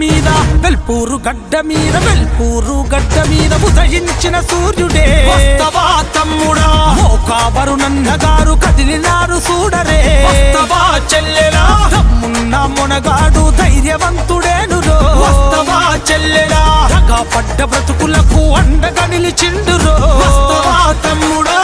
మీద వెల్పూరు గడ్డ మీద వెల్పూరు గడ్డ మీద ఉదయించిన సూర్యుడే వస్తవా తమ్ముడా మోకావరుణన్న గారు కదిలినారు చూడరే వస్తవా చెల్లెలా తమ్మున్న మొనగాడు ధైర్యవంతుడేనురో వస్తవా చెల్లెలా దగా పడ్డ బ్రతుకులకు అండగా నిలిచిండురో వస్తవా తమ్ముడా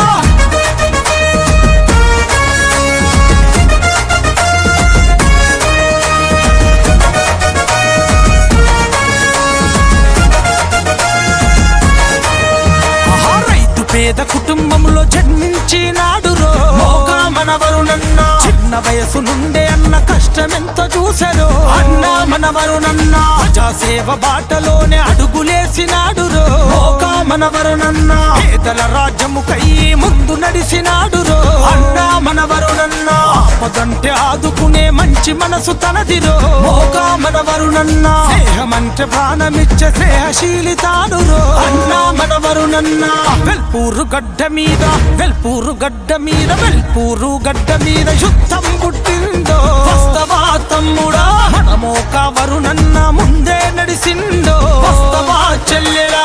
పేద కుటుంబంలో జన్మించినాడురో మోగా మనవరునన్నా చిన్న వయసు నుండే అన్న కష్టమెంతో చూసరో అన్న మనవరునన్నా ప్రజాసేవ బాటలోనే అడుగులేసినాడురో మోగా మనవరునన్నా పేదల రాజ్యముకై ముందు నడిసినాడురో అన్న మనవరునన్నా ఆపదంటే ఆదుకునే మంచి మనసు తనదిరో మోగా మనవరునన్నా స్నేహమంటే ప్రాణమిచ్చే స్నేహశీలి తానురో అన్న మనవరునన్నా వెల్పూరు గడ్డ మీద వెల్పూరు గడ్డ మీద వెల్పూరు గడ్డ మీద యుద్ధం పుట్టిందో వస్తవా తమ్ముడా మన మోకావరునన్న ముందే నడిసిందో వస్తవా చెల్లెలా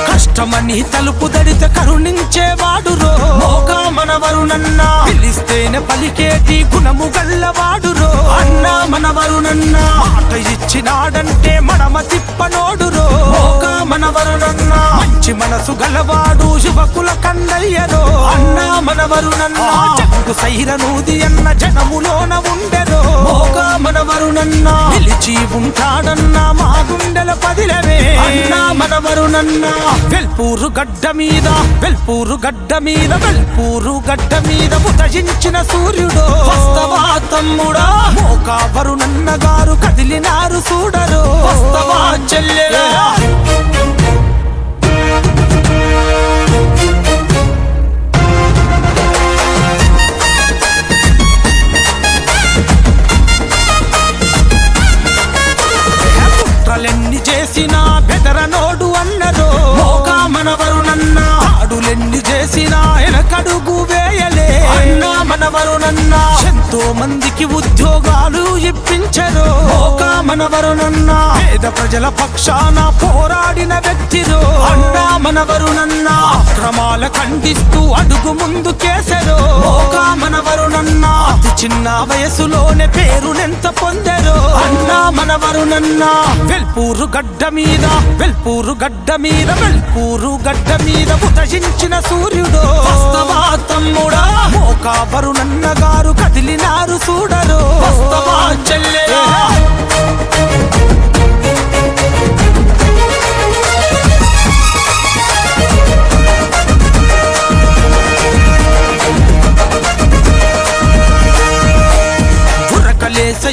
కష్టమని తలుపు దడితే కరుణించేవాడురో మోగా మనవరునన్నా పిలిస్తేనే పలికేటి గుణము గల్లవాడురో అన్నా మనవరునన్నా మాట ఇచ్చినాడంటే మడమ తిప్పనోడురో మోగా మనవరునన్నా మంచి మనసు గలవాడు యువకుల కన్నయ్యరో అన్నా మనవరునన్నా జగ్గు సైరనూది అన్న జనములోన ఉండెరో మోగా మనవరునన్నా నిలిచి ఉంటాడన్నా మా గుండెల పదిలవే అన్నా మనవరునన్నా వెల్పూరు గడ్డ మీద వెల్పూరు గడ్డ మీద వెల్పూరు గడ్డ మీద ఉదయించిన సూర్యుడు వస్తవా తమ్ముడా మోకావరునన్న గారు కదిలినారు చూడరు వస్తవా చెల్లెలా కుట్రలెన్ని చేసినా బెదరనోడు అన్నరో మోగా మనవరునన్నా ఆడులెన్ని చేసినా ఎనకడుగు వేయలే అన్నా మనవరునన్నా ఎంతో మందికి ఉద్యోగాలు ఇప్పించరు మోగా మనవరునన్నా పేద ప్రజల పక్షాన పోరాడిన వ్యక్తిరో అన్నా మనవరునన్నా అక్రమాల ఖండిస్తూ అడుగు ముందుకేసరు మోగా మనవరునన్నా అతి చిన్న వయసులోనే పేరునెంత పొందరు అన్నా మనవరునన్నా వెల్పూరు గడ్డ మీద వెల్పూరు గడ్డ మీద వెల్పూరు గడ్డ మీద ఉదయించిన సూర్యుడు వస్తవా తమ్ముడా మోకావరునన్న గారు కదిలినారు చూడరు వస్తవా చెల్లెలా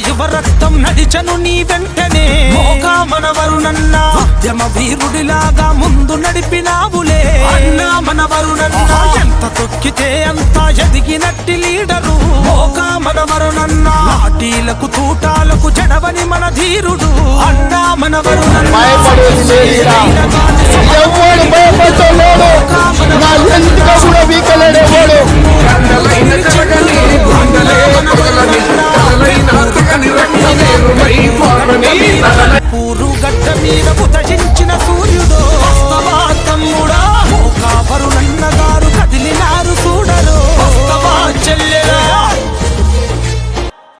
యువ రక్తం నడిచను నీ వెంటనే మోగా మనవరునన్నా ఉద్యమ వీరుడిలాగా ముందు నడిపినావులే అన్నా మనవరునన్నా ఎంత తొక్కితే అంత ఎదిగినట్టి లీడరు మోగా మనవరునన్నా లాఠీలకు తూటాలకు జడవని మన ధీరుడు అన్నా మనవరునన్నా